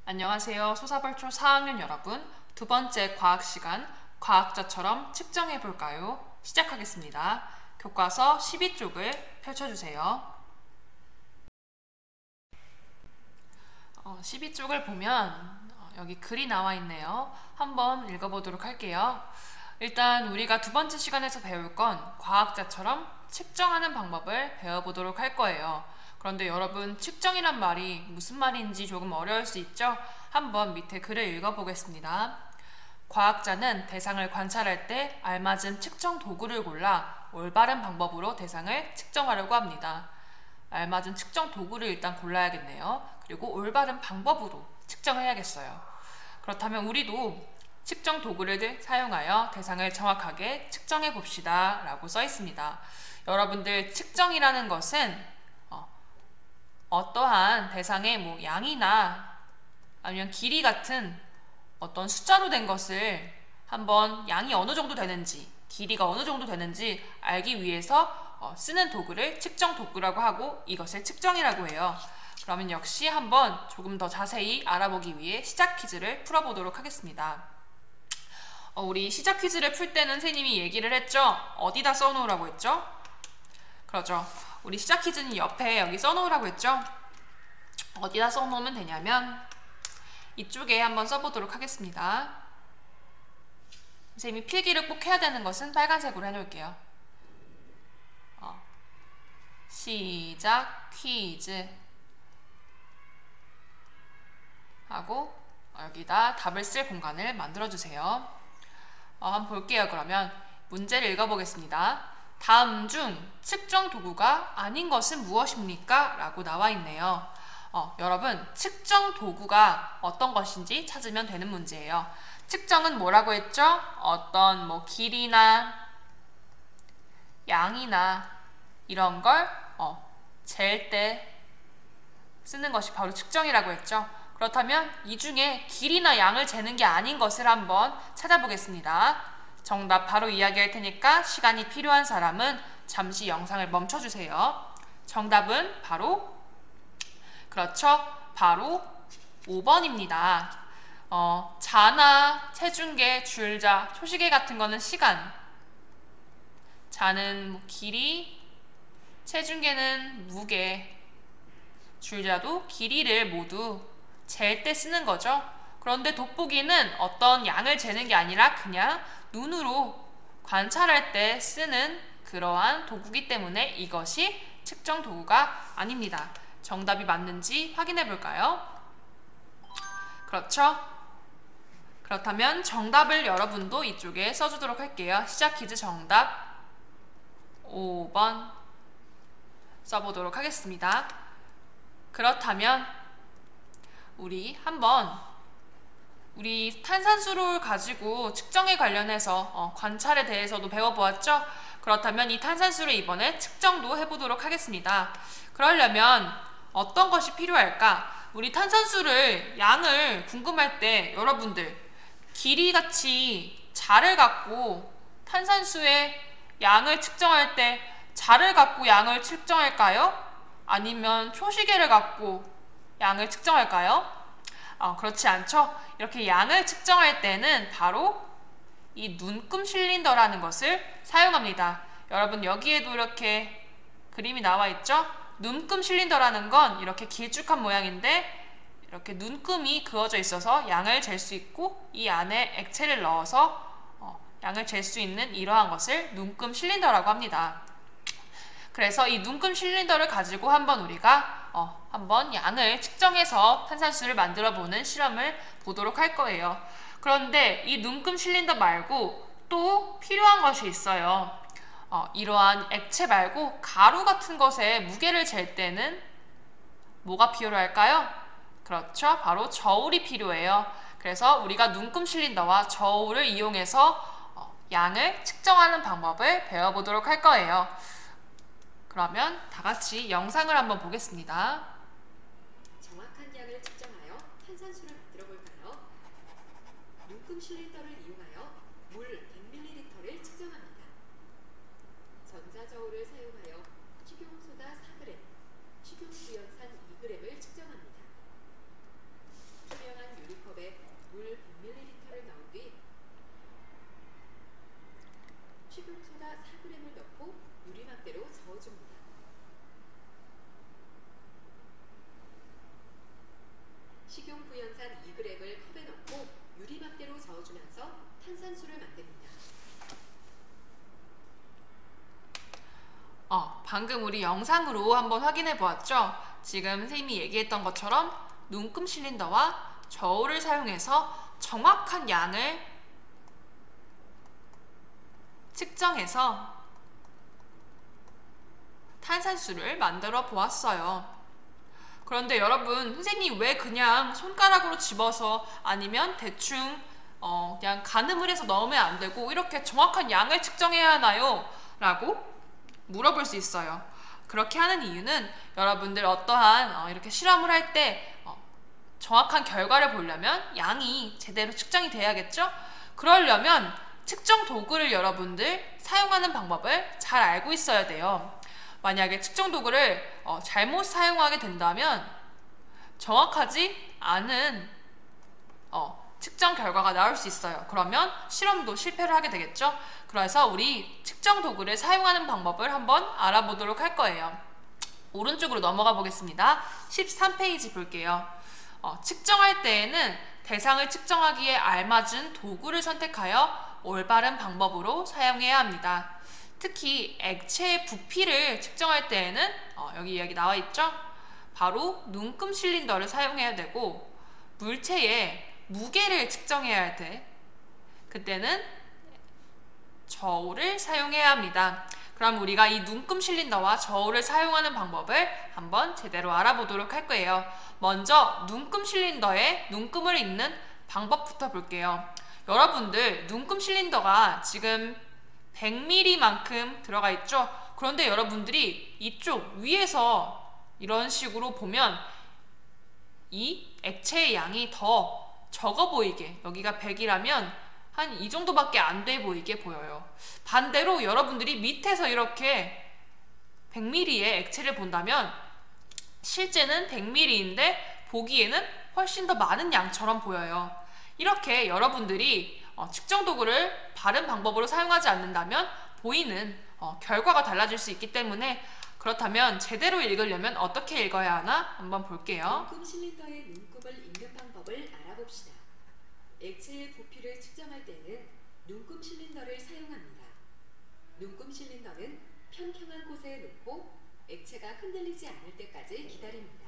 안녕하세요. 소사벌초 4학년 여러분. 두 번째 과학 시간, 과학자처럼 측정해 볼까요? 시작하겠습니다. 교과서 12쪽을 펼쳐주세요. 12쪽을 보면 여기 글이 나와 있네요. 한번 읽어보도록 할게요. 일단 우리가 두 번째 시간에서 배울 건 과학자처럼 측정하는 방법을 배워보도록 할 거예요. 그런데 여러분, 측정이란 말이 무슨 말인지 조금 어려울 수 있죠? 한번 밑에 글을 읽어보겠습니다. 과학자는 대상을 관찰할 때 알맞은 측정 도구를 골라 올바른 방법으로 대상을 측정하려고 합니다. 알맞은 측정 도구를 일단 골라야겠네요. 그리고 올바른 방법으로 측정해야겠어요. 그렇다면 우리도 측정 도구를 사용하여 대상을 정확하게 측정해 봅시다 라고 써 있습니다. 여러분들, 측정이라는 것은 어떠한 대상의 양이나 아니면 길이 같은 어떤 숫자로 된 것을 한번 양이 어느 정도 되는지, 길이가 어느 정도 되는지 알기 위해서 쓰는 도구를 측정 도구라고 하고, 이것을 측정이라고 해요. 그러면 역시 한번 조금 더 자세히 알아보기 위해 시작 퀴즈를 풀어보도록 하겠습니다. 우리 시작 퀴즈를 풀 때는 선생님이 얘기를 했죠? 어디다 써놓으라고 했죠? 그렇죠. 우리 시작 퀴즈는 옆에 여기 써놓으라고 했죠? 어디다 써놓으면 되냐면 이쪽에 한번 써보도록 하겠습니다. 선생님이 필기를 꼭 해야 되는 것은 빨간색으로 해놓을게요. 시작 퀴즈 하고 여기다 답을 쓸 공간을 만들어주세요. 한번 볼게요. 그러면 문제를 읽어보겠습니다. 다음 중 측정 도구가 아닌 것은 무엇입니까? 라고 나와 있네요. 여러분, 측정 도구가 어떤 것인지 찾으면 되는 문제예요. 측정은 뭐라고 했죠? 어떤 길이나 양이나 이런 걸 잴 때 쓰는 것이 바로 측정이라고 했죠. 그렇다면 이 중에 길이나 양을 재는 게 아닌 것을 한번 찾아보겠습니다. 정답 바로 이야기할 테니까 시간이 필요한 사람은 잠시 영상을 멈춰주세요. 정답은 바로, 그렇죠, 바로 5번입니다. 자나 체중계, 줄자, 초시계 같은 거는 시간, 자는 길이, 체중계는 무게, 줄자도 길이를 모두 잴 때 쓰는 거죠. 그런데 돋보기는 어떤 양을 재는 게 아니라 그냥 눈으로 관찰할 때 쓰는 그러한 도구이기 때문에 이것이 측정 도구가 아닙니다. 정답이 맞는지 확인해 볼까요? 그렇죠? 그렇다면 정답을 여러분도 이쪽에 써주도록 할게요. 시작 퀴즈 정답 5번 써보도록 하겠습니다. 그렇다면 우리 탄산수를 가지고 측정에 관련해서 관찰에 대해서도 배워보았죠? 그렇다면 이 탄산수를 이번에 측정도 해보도록 하겠습니다. 그러려면 어떤 것이 필요할까? 우리 탄산수를 양을 궁금할 때 여러분들, 길이같이 자를 갖고 탄산수의 양을 측정할 때 자를 갖고 양을 측정할까요? 아니면 초시계를 갖고 양을 측정할까요? 그렇지 않죠? 이렇게 양을 측정할 때는 바로 이 눈금 실린더라는 것을 사용합니다. 여러분, 여기에도 이렇게 그림이 나와 있죠? 눈금 실린더라는 건 이렇게 길쭉한 모양인데 이렇게 눈금이 그어져 있어서 양을 잴 수 있고, 이 안에 액체를 넣어서 양을 잴 수 있는 이러한 것을 눈금 실린더라고 합니다. 그래서 이 눈금 실린더를 가지고 한번 우리가 한번 양을 측정해서 탄산수를 만들어 보는 실험을 보도록 할 거예요. 그런데 이 눈금 실린더 말고 또 필요한 것이 있어요. 이러한 액체 말고 가루 같은 것에 무게를 잴 때는 뭐가 필요할까요? 그렇죠, 바로 저울이 필요해요. 그래서 우리가 눈금 실린더와 저울을 이용해서 양을 측정하는 방법을 배워보도록 할 거예요. 그러면 다 같이 영상을 한번 보겠습니다. 정확한 양을 측정하여 탄산수를 만들어 볼까요? 눈금 실린더를 이용하여 물 100ml를 측정합니다. 전자저울을 사용하여 식용소다 4g, 식용주연산 2g을 측정합니다. 투명한 유리막대로 저어줍니다. 식용 부연산 2g을 컵에 넣고 유리막대로 저어주면서 탄산수를 만듭니다. 방금 우리 영상으로 한번 확인해 보았죠? 지금 선생님이 얘기했던 것처럼 눈금 실린더와 저울을 사용해서 정확한 양을 측정해서 탄산수를 만들어 보았어요. 그런데 여러분, 선생님이 왜 그냥 손가락으로 집어서 아니면 대충 그냥 가늠을 해서 넣으면 안 되고 이렇게 정확한 양을 측정해야 하나요? 라고 물어볼 수 있어요. 그렇게 하는 이유는 여러분들 어떠한 이렇게 실험을 할 때 정확한 결과를 보려면 양이 제대로 측정이 돼야겠죠? 그러려면 측정 도구를 여러분들 사용하는 방법을 잘 알고 있어야 돼요. 만약에 측정 도구를 잘못 사용하게 된다면 정확하지 않은 측정 결과가 나올 수 있어요. 그러면 실험도 실패를 하게 되겠죠? 그래서 우리 측정 도구를 사용하는 방법을 한번 알아보도록 할 거예요. 오른쪽으로 넘어가 보겠습니다. 13페이지 볼게요. 측정할 때에는 대상을 측정하기에 알맞은 도구를 선택하여 올바른 방법으로 사용해야 합니다. 특히 액체의 부피를 측정할 때에는 여기 나와 있죠? 바로 눈금 실린더를 사용해야 되고, 물체의 무게를 측정해야 할 때 그때는 저울을 사용해야 합니다. 그럼 우리가 이 눈금 실린더와 저울을 사용하는 방법을 한번 제대로 알아보도록 할 거예요. 먼저 눈금 실린더에 눈금을 읽는 방법부터 볼게요. 여러분들 눈금 실린더가 지금 100ml만큼 들어가 있죠? 그런데 여러분들이 이쪽 위에서 이런 식으로 보면 이 액체의 양이 더 적어 보이게, 여기가 100이라면 한 이 정도밖에 안 돼 보이게 보여요. 반대로 여러분들이 밑에서 이렇게 100ml의 액체를 본다면 실제는 100ml인데 보기에는 훨씬 더 많은 양처럼 보여요. 이렇게 여러분들이 측정 도구를 바른 방법으로 사용하지 않는다면 보이는 결과가 달라질 수 있기 때문에, 그렇다면 제대로 읽으려면 어떻게 읽어야 하나 한번 볼게요. 눈금 실린더의 눈금을 읽는 방법을 알아봅시다. 액체의 부피를 측정할 때는 눈금 실린더를 사용합니다. 눈금 실린더는 평평한 곳에 놓고 액체가 흔들리지 않을 때까지 기다립니다.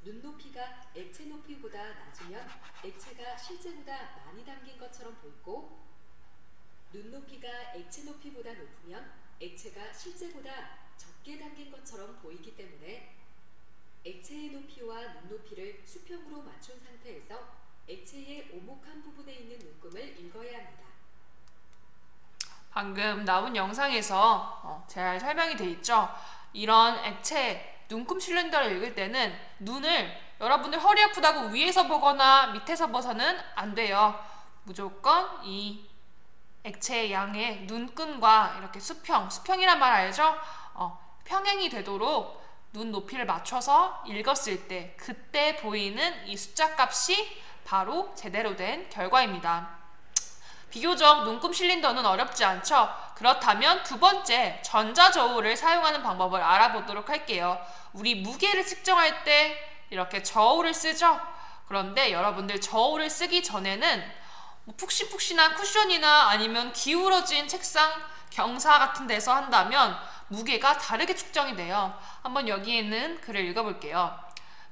눈높이가 액체 높이보다 낮으면 액체가 실제보다 많이 담긴 것처럼 보이고, 눈높이가 액체 높이보다 높으면 액체가 실제보다 적게 담긴 것처럼 보이기 때문에 액체의 높이와 눈높이를 수평으로 맞춘 상태에서 액체의 오목한 부분에 있는 눈금을 읽어야 합니다. 방금 나온 영상에서 잘 설명이 돼 있죠? 이런 액체 눈금 실린더를 읽을 때는 눈을 여러분들 허리 아프다고 위에서 보거나 밑에서 봐서는 안 돼요. 무조건 이 액체의 양의 눈금과 이렇게 수평이란 말 알죠? 평행이 되도록 눈 높이를 맞춰서 읽었을 때 그때 보이는 이 숫자 값이 바로 제대로 된 결과입니다. 비교적 눈금 실린더는 어렵지 않죠? 그렇다면 두 번째, 전자저울을 사용하는 방법을 알아보도록 할게요. 우리 무게를 측정할 때 이렇게 저울을 쓰죠? 그런데 여러분들 저울을 쓰기 전에는 푹신푹신한 쿠션이나 아니면 기울어진 책상, 경사 같은 데서 한다면 무게가 다르게 측정이 돼요. 한번 여기에는 글을 읽어볼게요.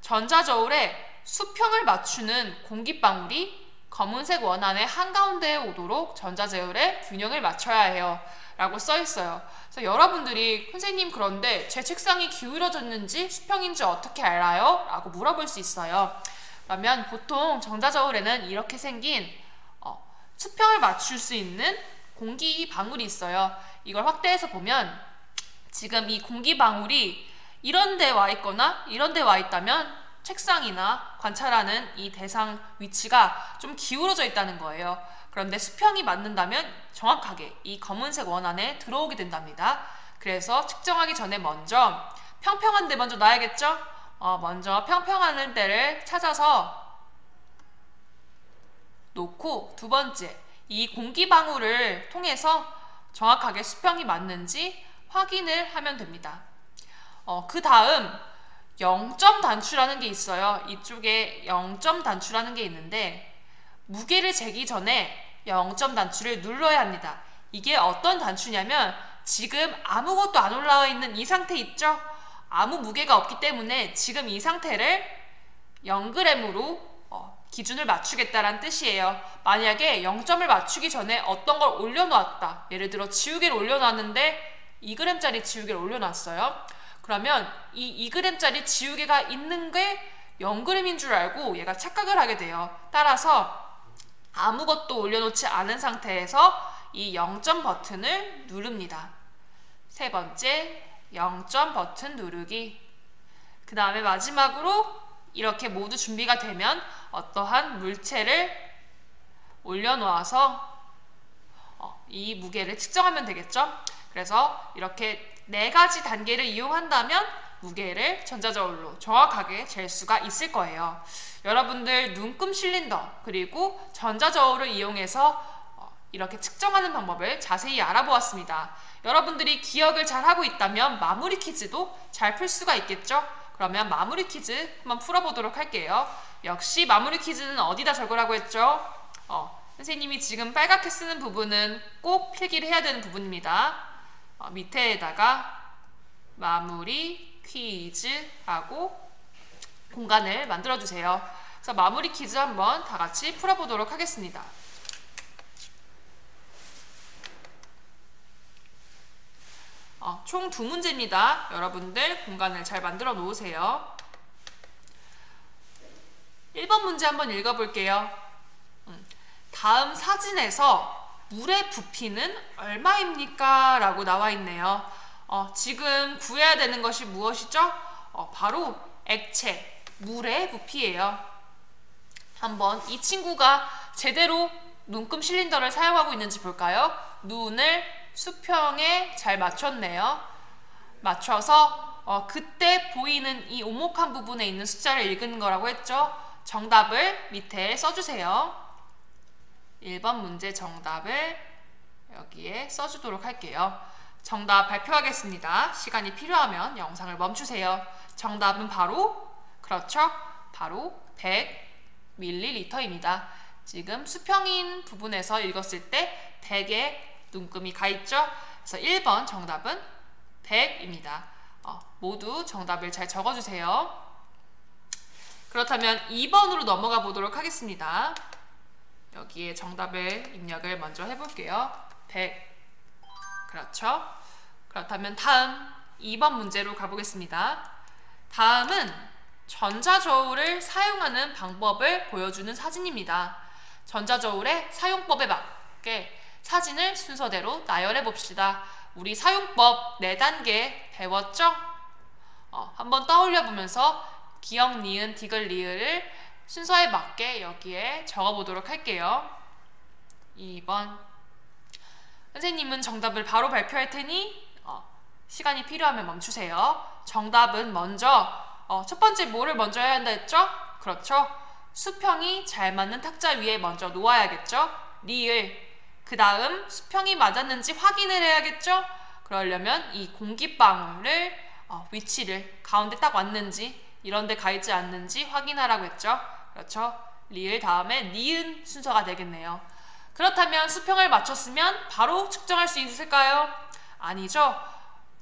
전자저울에 수평을 맞추는 공기방울이 검은색 원안의 한가운데에 오도록 전자저울의 균형을 맞춰야 해요 라고 써 있어요. 그래서 여러분들이 선생님 그런데 제 책상이 기울어졌는지 수평인지 어떻게 알아요? 라고 물어볼 수 있어요. 그러면 보통 전자저울에는 이렇게 생긴 수평을 맞출 수 있는 공기방울이 있어요. 이걸 확대해서 보면 지금 이 공기방울이 이런 데 와 있거나 이런 데 와 있다면 책상이나 관찰하는 이 대상 위치가 좀 기울어져 있다는 거예요. 그런데 수평이 맞는다면 정확하게 이 검은색 원 안에 들어오게 된답니다. 그래서 측정하기 전에 먼저 평평한 데 먼저 놔야겠죠? 먼저 평평한 데를 찾아서 놓고, 두 번째, 이 공기방울을 통해서 정확하게 수평이 맞는지 확인을 하면 됩니다. 그 다음 0점 단추라는 게 있어요. 이쪽에 0점 단추라는 게 있는데 무게를 재기 전에 0점 단추를 눌러야 합니다. 이게 어떤 단추냐면 지금 아무것도 안 올라와 있는 이 상태 있죠? 아무 무게가 없기 때문에 지금 이 상태를 0g으로 기준을 맞추겠다라는 뜻이에요. 만약에 0점을 맞추기 전에 어떤 걸 올려놓았다. 예를 들어 지우개를 올려놨는데 2g짜리 지우개를 올려놨어요. 그러면 이 2g짜리 지우개가 있는 게 0g인 줄 알고 얘가 착각을 하게 돼요. 따라서 아무것도 올려놓지 않은 상태에서 이 0점 버튼을 누릅니다. 세 번째, 0점 버튼 누르기. 그 다음에 마지막으로 이렇게 모두 준비가 되면 어떠한 물체를 올려놓아서 이 무게를 측정하면 되겠죠. 그래서 이렇게 4가지 단계를 이용한다면 무게를 전자저울로 정확하게 잴 수가 있을 거예요. 여러분들 눈금 실린더 그리고 전자저울을 이용해서 이렇게 측정하는 방법을 자세히 알아보았습니다. 여러분들이 기억을 잘 하고 있다면 마무리 퀴즈도 잘 풀 수가 있겠죠? 그러면 마무리 퀴즈 한번 풀어보도록 할게요. 역시 마무리 퀴즈는 어디다 적으라고 했죠? 선생님이 지금 빨갛게 쓰는 부분은 꼭 필기를 해야 되는 부분입니다. 밑에다가 마무리 퀴즈 하고 공간을 만들어 주세요. 그래서 마무리 퀴즈 한번 다 같이 풀어보도록 하겠습니다. 총 2문제입니다. 여러분들 공간을 잘 만들어 놓으세요. 1번 문제 한번 읽어볼게요. 다음 사진에서 물의 부피는 얼마입니까? 라고 나와 있네요. 지금 구해야 되는 것이 무엇이죠? 바로 액체, 물의 부피예요. 한번 이 친구가 제대로 눈금 실린더를 사용하고 있는지 볼까요? 눈을 수평에 잘 맞췄네요. 맞춰서 그때 보이는 이 오목한 부분에 있는 숫자를 읽은 거라고 했죠. 정답을 밑에 써주세요. 1번 문제 정답을 여기에 써주도록 할게요. 정답 발표하겠습니다. 시간이 필요하면 영상을 멈추세요. 정답은 바로 그렇죠. 바로 100ml입니다. 지금 수평인 부분에서 읽었을 때 100의 눈금이 가 있죠. 그래서 1번 정답은 100입니다. 모두 정답을 잘 적어주세요. 그렇다면 2번으로 넘어가 보도록 하겠습니다. 여기에 정답을 입력을 먼저 해볼게요. 100. 그렇죠. 그렇다면 다음 2번 문제로 가보겠습니다. 다음은 전자저울을 사용하는 방법을 보여주는 사진입니다. 전자저울의 사용법에 맞게 사진을 순서대로 나열해 봅시다. 우리 사용법 4단계 배웠죠? 한번 떠올려 보면서 기역, 니은, 디귿, 리을을 순서에 맞게 여기에 적어 보도록 할게요. 2번. 선생님은 정답을 바로 발표할 테니 시간이 필요하면 멈추세요. 정답은 먼저 첫 번째 뭐를 먼저 해야 한다 했죠? 그렇죠. 수평이 잘 맞는 탁자 위에 먼저 놓아야겠죠? 리을. 그 다음 수평이 맞았는지 확인을 해야겠죠? 그러려면 이 공기방울을 위치를 가운데 딱 왔는지 이런 데 가 있지 않는지 확인하라고 했죠? 그렇죠? 리을 다음에 니은 순서가 되겠네요. 그렇다면 수평을 맞췄으면 바로 측정할 수 있을까요? 아니죠.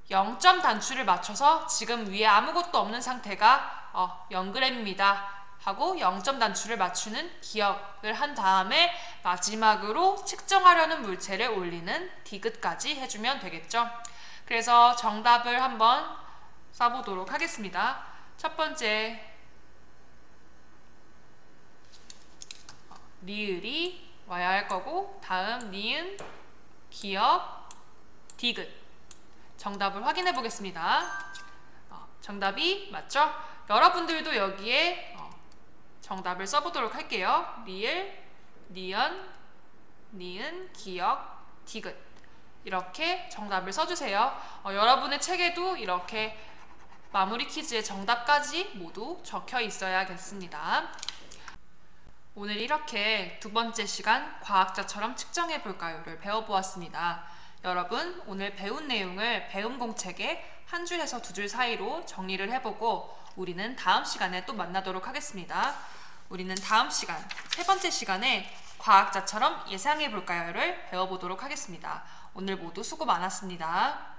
0점 단추를 맞춰서 지금 위에 아무것도 없는 상태가 0g입니다. 하고 0점 단추를 맞추는 기억을 한 다음에 마지막으로 측정하려는 물체를 올리는 디귿까지 해주면 되겠죠. 그래서 정답을 한번 써보도록 하겠습니다. 첫 번째 리을이 와야 할 거고 다음 니은, 기역, 디귿 정답을 확인해 보겠습니다. 정답이 맞죠? 여러분들도 여기에 정답을 써보도록 할게요. 리을, 니은, 니은, 기역, 디귿 이렇게 정답을 써주세요. 여러분의 책에도 이렇게 마무리 퀴즈의 정답까지 모두 적혀 있어야겠습니다. 오늘 이렇게 두 번째 시간 과학자처럼 측정해 볼까요를 배워보았습니다. 여러분 오늘 배운 내용을 배움 공책에 한 줄에서 두 줄 사이로 정리를 해보고 우리는 다음 시간에 또 만나도록 하겠습니다. 우리는 다음 시간, 세 번째 시간에 과학자처럼 예상해 볼까요를 배워보도록 하겠습니다. 오늘 모두 수고 많았습니다.